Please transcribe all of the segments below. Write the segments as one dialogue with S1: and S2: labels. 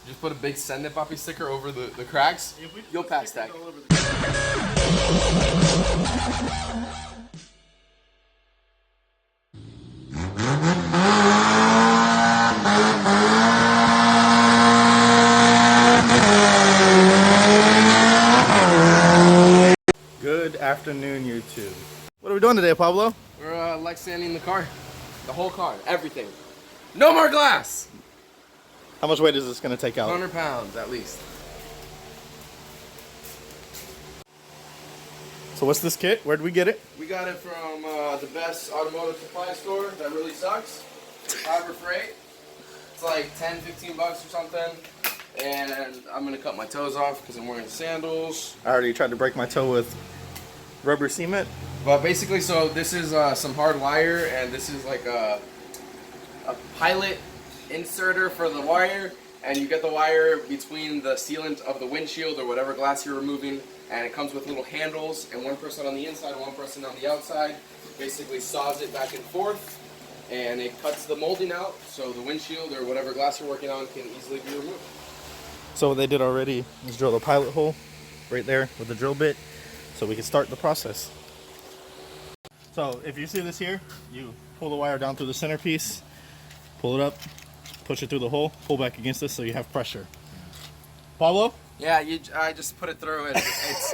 S1: Just put a big Send It Papi sticker over the cracks. You'll pass that.
S2: Good afternoon, YouTube. What are we doing today, Pablo?
S1: We're lexaning the car. The whole car. Everything. No more glass!
S2: How much weight is this going to take out?
S1: 100 pounds at least.
S2: So what's this kit? Where'd we get it?
S1: We got it from the best automotive supply store that really sucks. Harbor Freight. It's like 10, 15 bucks or something. And I'm going to cut my toes off because I'm wearing sandals.
S2: I already tried to break my toe with rubber cement.
S1: But basically, so this is some hard wire, and this is like a pilot inserter for the wire, and you get the wire between the sealant of the windshield or whatever glass you're removing, and it comes with little handles, and one person on the inside and one person on the outside basically saws it back and forth, and it cuts the molding out so the windshield or whatever glass you're working on can easily be removed.
S2: So what they did already is drill a pilot hole right there with the drill bit so we can start the process. So if you see this here, you pull the wire down through the centerpiece, pull it up, push it through the hole, pull back against this so you have pressure. Pablo?
S1: Yeah, I just put it through it. It's,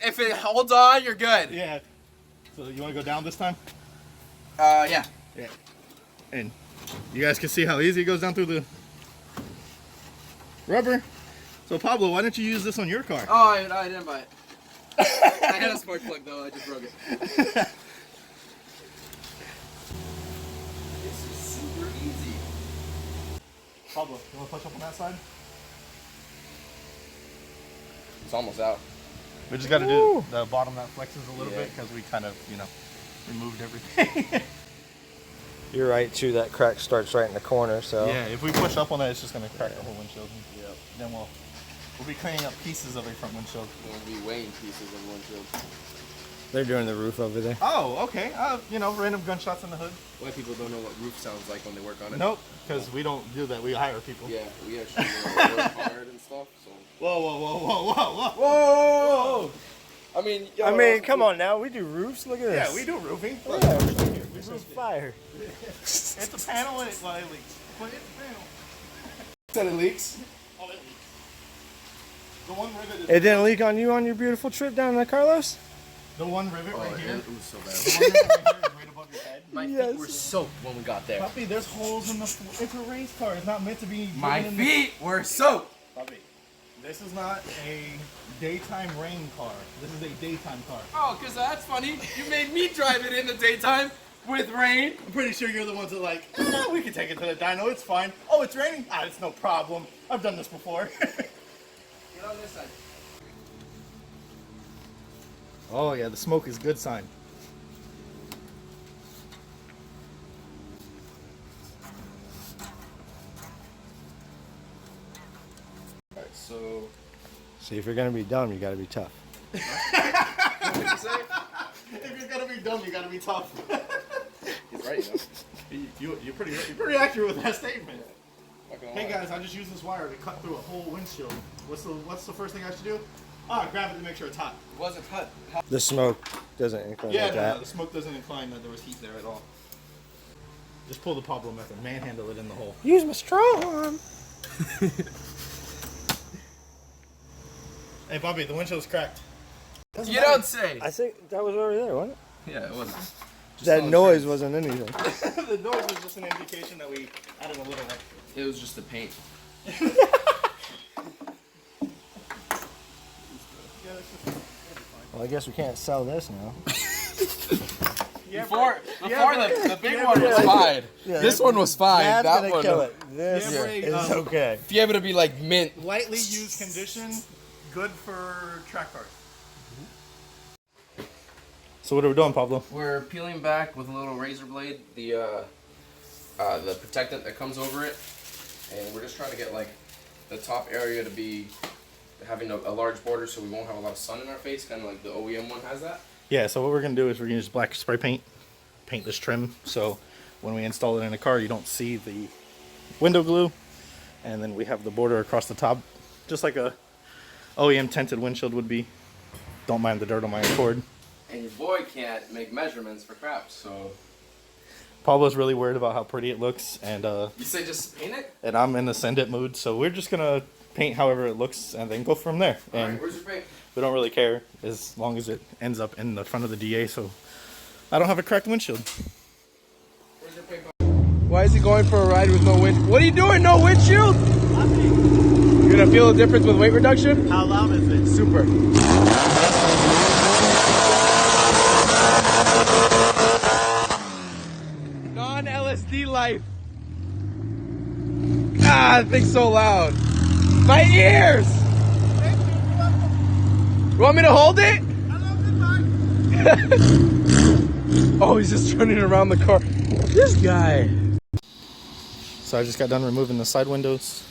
S1: if it holds on, you're good.
S2: Yeah. So you want to go down this time?
S1: Yeah.
S2: Yeah. And you guys can see how easy it goes down through the rubber. So Pablo, why don't you use this on your car?
S1: Oh, I didn't buy it. I had a spark plug though, I just broke it. This is super easy.
S2: Pablo, you want to push up on that side?
S1: It's almost out.
S2: We just got to do the bottom that flexes a little bit because we kind of, you know, removed everything.
S3: You're right too, that crack starts right in the corner, so.
S2: Yeah, if we push up on that, it's just going to crack the whole windshield. Yeah. Then we'll be cleaning up pieces of a front windshield.
S1: We'll be weighing pieces in windshield.
S3: They're doing the roof over there.
S2: Oh, okay. You know, random gunshots in the hood.
S1: White people don't know what roof sounds like when they work on it.
S2: Nope, because we don't do that. We hire people.
S1: Yeah, we actually work hard and stuff. So.
S2: Whoa, whoa, whoa, whoa, whoa,
S1: whoa! I mean,
S3: come on now, we do roofs. Look at this.
S2: Yeah, we do roofing.
S3: Yeah,
S2: Look,
S3: roof fire.
S2: it's a panel and it leaks. But it's a panel.
S1: Said it leaks.
S2: Oh, it leaks. The one rivet is
S3: It didn't leak on you on your beautiful trip down to Carlos?
S2: the one rivet right here.
S1: It was so bad.
S2: The one rivet right here is right above your head.
S1: My feet were soaked when we got there.
S2: Puppy, there's holes in the floor. It's a race car. It's not meant to be.
S1: My
S2: driven in
S1: feet were soaked.
S2: Puppy, this is not a daytime rain car. This is a daytime car.
S1: Oh, because that's funny. You made me drive it in the daytime with rain.
S2: I'm pretty sure you're the ones that are like, we can take it to the dyno. It's fine. Oh, it's raining? It's no problem. I've done this before.
S1: Get on this side.
S2: Oh yeah, the smoke is good sign.
S1: Alright, so.
S3: See, if you're going to be dumb, you got to be tough.
S1: What did you say?
S2: If you're gonna be dumb, you gotta be tough.
S1: He's right, you know.
S2: You're pretty accurate with that statement.
S1: Not gonna
S2: Hey
S1: lie.
S2: guys, I just used this wire to cut through a whole windshield. What's the first thing I should do? Grab it to make sure it's hot.
S1: It wasn't hot.
S3: The smoke doesn't incline
S2: Yeah,
S3: like
S2: no,
S3: that.
S2: the smoke doesn't incline that there was heat there at all. Just pull the Pablo method, manhandle it in the hole.
S3: Use my strong arm.
S2: Hey Bobby, the windshield's cracked.
S1: You don't say.
S3: I think that was over there, wasn't it?
S1: Yeah, it wasn't.
S3: That noise wasn't anything.
S2: The noise was just an indication that we added a little extra.
S1: It was just the paint.
S3: Well, I guess we can't sell this now.
S1: Before the big one was fine.
S3: Yeah,
S1: This one was fine.
S3: That's
S1: That
S3: gonna
S1: one.
S3: kill it. This
S2: Yeah,
S3: is okay.
S1: If you able to be like mint.
S2: Lightly used condition, good for track cars. So what are we doing, Pablo?
S1: We're peeling back with a little razor blade the protectant that comes over it, and we're just trying to get like the top area to be having a large border so we won't have a lot of sun in our face, kind of like the OEM one has that.
S2: Yeah, so what we're going to do is we're going to use black spray paint, paint this trim, so when we install it in a car you don't see the window glue, and then we have the border across the top, just like a OEM tinted windshield would be. Don't mind the dirt on my Accord.
S1: And your boy can't make measurements for crap, so...
S2: Pablo's really worried about how pretty it looks, and
S1: You say just paint it?
S2: and I'm in the send it mood, so we're just gonna paint however it looks and then go from there. And
S1: Alright, where's your paint?
S2: we don't really care as long as it ends up in the front of the DA, so I don't have a cracked windshield.
S1: Where's your paint? Why is he going for a ride with no wind? What are you doing? No windshield? You're gonna feel the difference with weight reduction?
S2: How loud is it?
S1: Super. Non-LSD life. Ah, that thing's so loud. My ears! You want me to hold it? Oh, he's just turning around the car. This guy.
S2: So I just got done removing the side windows.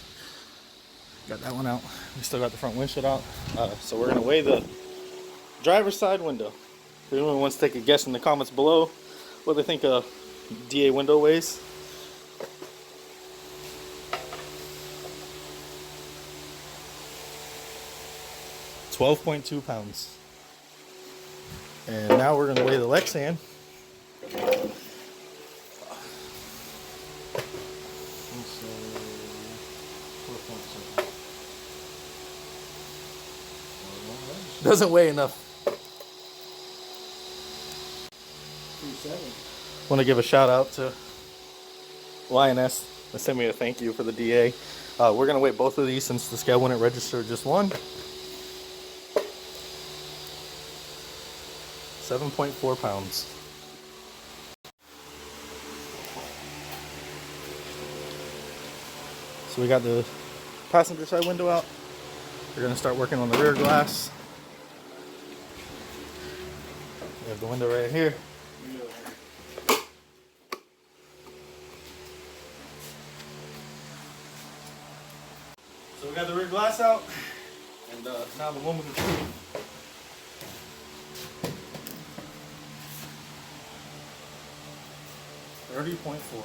S2: Got that one out. We still got the front windshield out. So we're gonna weigh the driver's side window. If anyone wants to take a guess in the comments below what they think a DA window weighs. £12.2 pounds. And now we're gonna weigh the lexan. Doesn't weigh enough. Want to give a shout out to Lioness. They sent me a thank you for the DA. We're gonna weigh both of these since the scale wouldn't register just one. 7.4 pounds. So we got the passenger side window out. We're gonna start working on the rear glass. We have the window right here. So we got the rear glass out, and now the moment of truth. $30.4.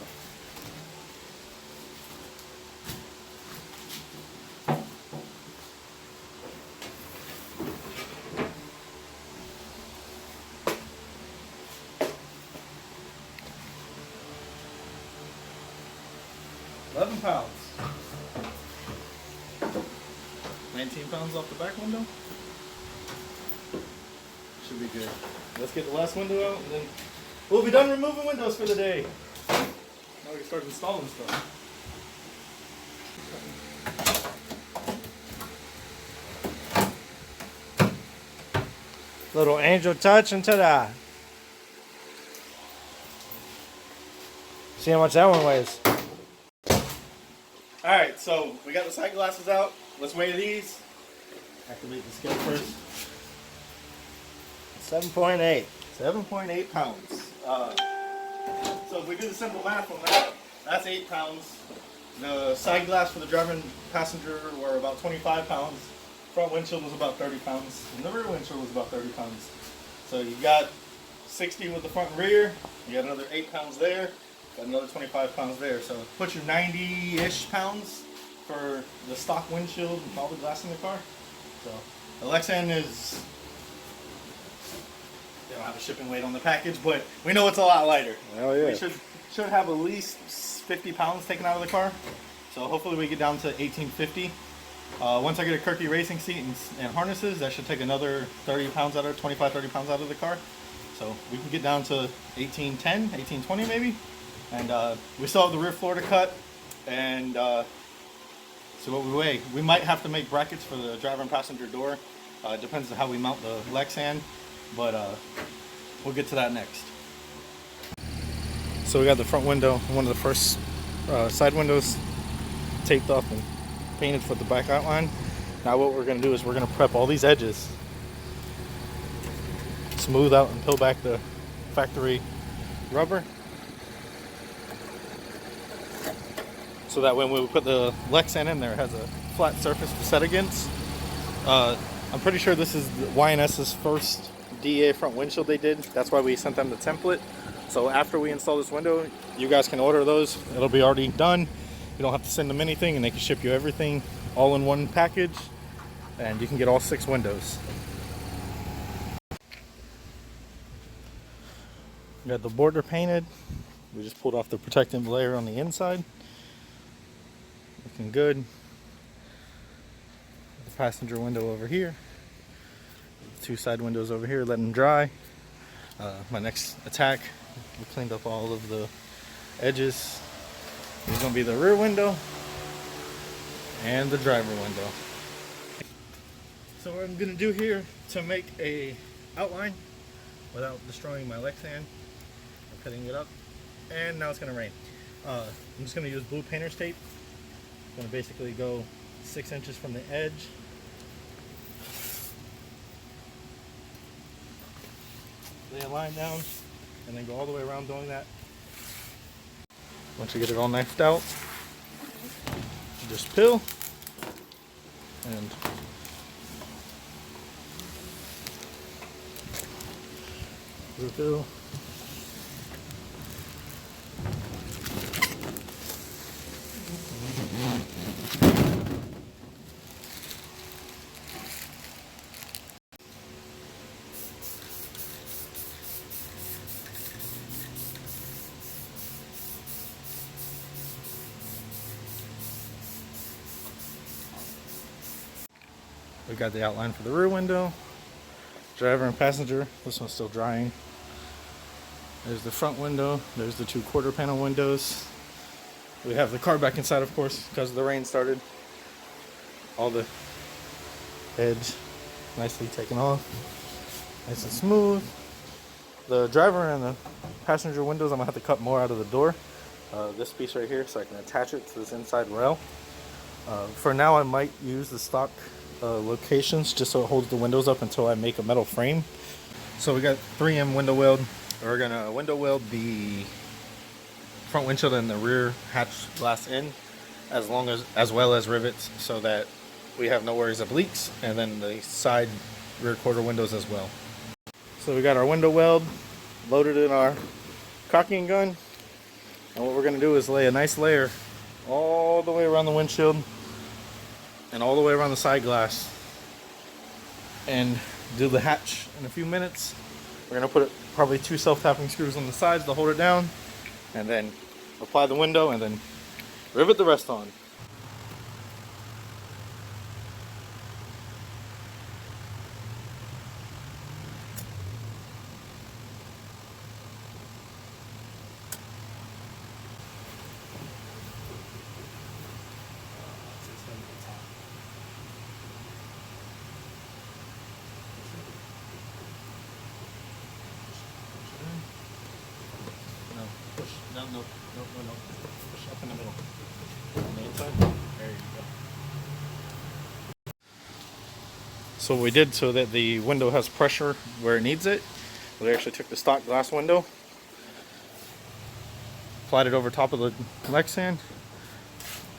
S2: £11. 19 pounds off the back window. Should be good. Let's get the last window out, and then we'll be done removing windows for the day. Now we can start installing stuff.
S3: Little angel touch into that. See how much that one weighs.
S2: Alright, so we got the side glasses out. Let's weigh these. Activate the scale first.
S3: 7.8.
S2: 7.8 pounds. So if we do the simple math on that, that's 8 pounds. The side glass for the driver and passenger were about 25 pounds. Front windshield was about 30 pounds. And the rear windshield was about 30 pounds. So you got 60 with the front and rear. You got another 8 pounds there. Got another 25 pounds there. So it puts you 90-ish pounds for the stock windshield and all the glass in the car. So the lexan is... They don't have a shipping weight on the package, but we know it's a lot lighter.
S3: Oh yeah.
S2: We should have at least 50 pounds taken out of the car. So hopefully we get down to 1850. Once I get a Kirky racing seat and harnesses, that should take another 30 pounds out of 25, 30 pounds out of the car. So we can get down to 1810, 1820 maybe. And we still have the rear floor to cut. And so what we weigh, we might have to make brackets for the driver and passenger door. It depends on how we mount the lexan, but we'll get to that next. So we got the front window, one of the first side windows taped off and painted for the back outline. Now what we're going to do is we're going to prep all these edges, smooth out and peel back the factory rubber, so that when we put the lexan in there, it has a flat surface to set against. I'm pretty sure this is YNS's first DA front windshield they did. That's why we sent them the template. So after we install this window, you guys can order those. It'll be already done. You don't have to send them anything, and they can ship you everything all in one package, and you can get all 6 windows. We got the border painted. We just pulled off the protective layer on the inside. Looking good. The passenger window over here. The 2 side windows over here, let them dry. My next attack, we cleaned up all of the edges. This is going to be the rear window and the driver window. So what I'm going to do here to make a outline without destroying my lexan, I'm cutting it up, and now it's going to rain. I'm just going to use blue painter's tape. I'm going to basically go 6 inches from the edge. Lay a line down and then go all the way around doing that. Once you get it all knifed out, just peel and refill. We got the outline for the rear window, driver and passenger. This one's still drying. There's the front window. There's the 2 quarter panel windows. We have the car back inside, of course, because the rain started. All the edge nicely taken off, nice and smooth. The driver and the passenger windows, I'm gonna have to cut more out of the door. This piece right here, so I can attach it to this inside rail. For now, I might use the stock locations just so it holds the windows up until I make a metal frame. So we got 3M window weld. We're gonna window weld the front windshield and the rear hatch glass in, as well as rivets, so that we have no worries of leaks, and then the side rear quarter windows as well. So we got our window weld loaded in our caulking gun, and what we're gonna do is lay a nice layer all the way around the windshield and all the way around the side glass, and do the hatch in a few minutes. We're gonna put probably 2 self-tapping screws on the sides to hold it down, and then apply the window and then rivet the rest on. No. Push up in the middle. On the inside. There you go. So what we did, so that the window has pressure where it needs it, we actually took the stock glass window, applied it over top of the lexan,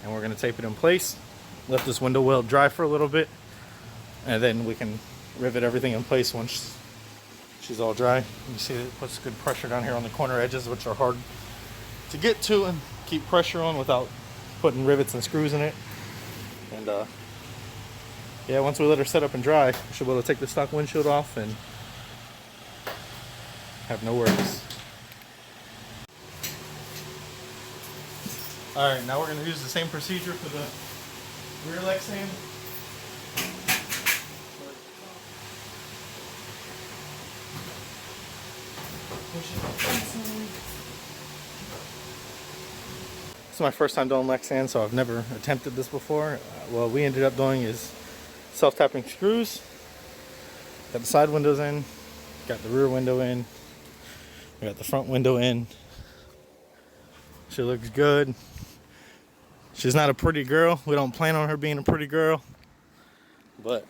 S2: and we're going to tape it in place. Let this window weld dry for a little bit, and then we can rivet everything in place once she's all dry. You see it puts good pressure down here on the corner edges, which are hard to get to and keep pressure on without putting rivets and screws in it. And yeah, once we let her set up and dry, we should be able to take the stock windshield off and have no worries. Alright, now we're going to use the same procedure for the rear lexan. This is my first time doing lexan, so I've never attempted this before. What we ended up doing is self-tapping screws. Got the side windows in, got the rear window in, we got the front window in. She looks good. She's not a pretty girl. We don't plan on her being a pretty girl, but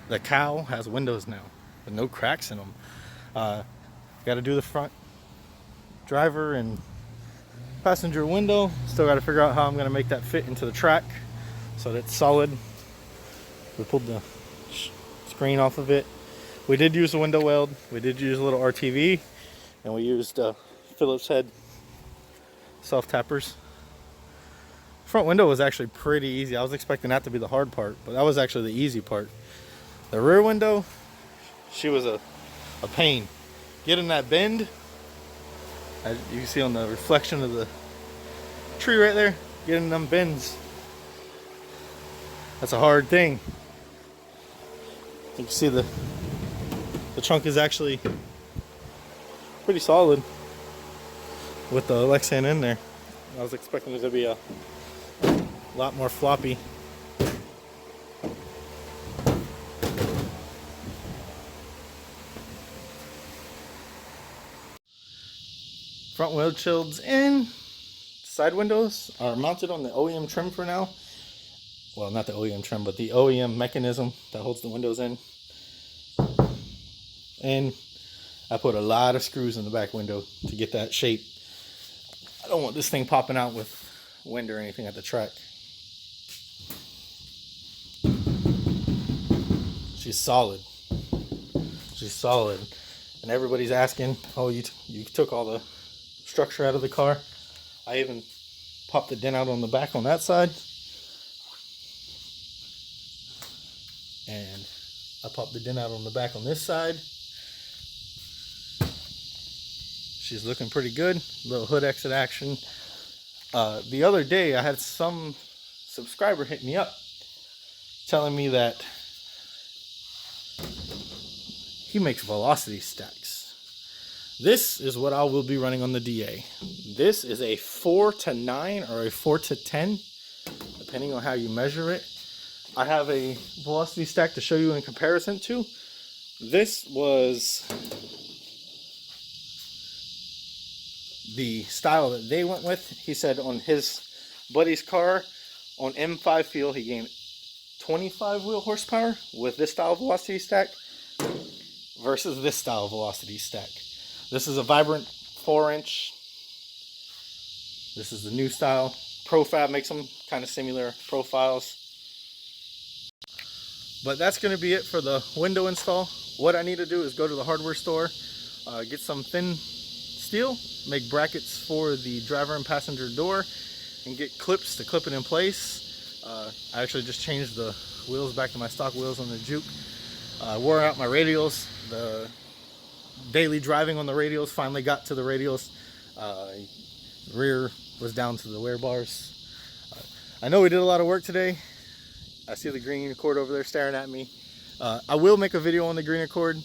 S2: the cow has windows now with no cracks in them. Got to do the front driver and passenger window. Still got to figure out how I'm going to make that fit into the track so that it's solid. We pulled the screen off of it. We did use a window weld. We did use a little RTV, and we used Phillips head self tappers. front window was actually pretty easy. I was expecting that to be the hard part, but that was actually the easy part. The rear window, she was a pain. Getting that bend, as you can see on the reflection of the tree right there, getting them bends, that's a hard thing. You can see the trunk is actually pretty solid with the lexan in there. I was expecting it to be a lot more floppy. Front windshields in. Side windows are mounted on the OEM trim for now. Well, not the OEM trim, but the OEM mechanism that holds the windows in. And I put a lot of screws in the back window to get that shape. I don't want this thing popping out with wind or anything at the track. She's solid. She's solid. And everybody's asking, oh, you took all the structure out of the car. I even popped the dent out on the back on that side. And I popped the dent out on the back on this side. She's looking pretty good. Little hood exit action. The other day I had some subscriber hit me up telling me that he makes velocity stacks. This is what I will be running on the DA. This is a 4 to 9 or a 4 to 10, depending on how you measure it. I have a velocity stack to show you in comparison to. This was the style that they went with. He said on his buddy's car on M5 fuel, he gained 25 wheel horsepower with this style velocity stack versus this style velocity stack. This is a Vibrant 4-inch. This is the new style. ProFab makes them kind of similar profiles. But that's going to be it for the window install. What I need to do is go to the hardware store, get some thin steel, make brackets for the driver and passenger door, and get clips to clip it in place. I actually just changed the wheels back to my stock wheels on the Juke. Wore out my radials. The daily driving on the radials finally got to the radials. Rear was down to the wear bars. I know we did a lot of work today. I see the green Accord over there staring at me. I will make a video on the green Accord.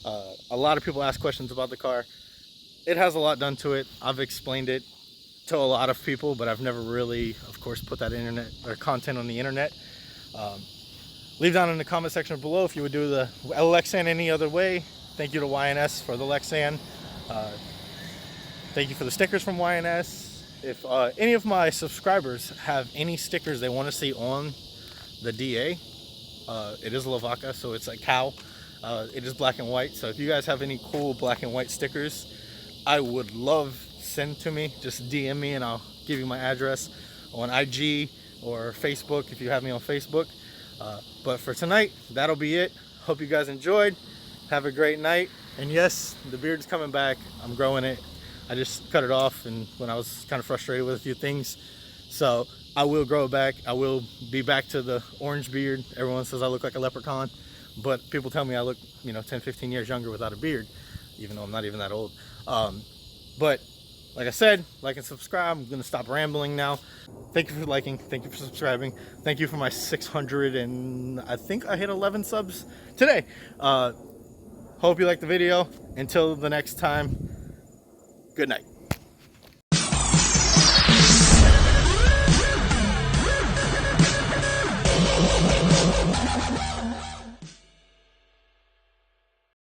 S2: A lot of people ask questions about the car. It has a lot done to it. I've explained it to a lot of people, but I've never really, of course, put that internet or content on the internet. Leave down in the comment section below if you would do the lexan any other way. Thank you to YNS for the lexan. Thank you for the stickers from YNS. If any of my subscribers have any stickers they want to see on the DA, it is a VACA, so it's a cow. It is black and white, so if you guys have any cool black and white stickers, I would love send to me. Just DM me and I'll give you my address on IG or Facebook if you have me on Facebook. But for tonight, that'll be it. Hope you guys enjoyed. Have a great night. And yes, the beard's coming back. I'm growing it. I just cut it off and when I was kind of frustrated with a few things. So I will grow it back. I will be back to the orange beard. Everyone says I look like a leprechaun, but people tell me I look, 10, 15 years younger without a beard, even though I'm not even that old. But like I said, like and subscribe. I'm going to stop rambling now. Thank you for liking. Thank you for subscribing. Thank you for my 600 and I think I hit 11 subs today. Hope you liked the video. Until the next time, good night.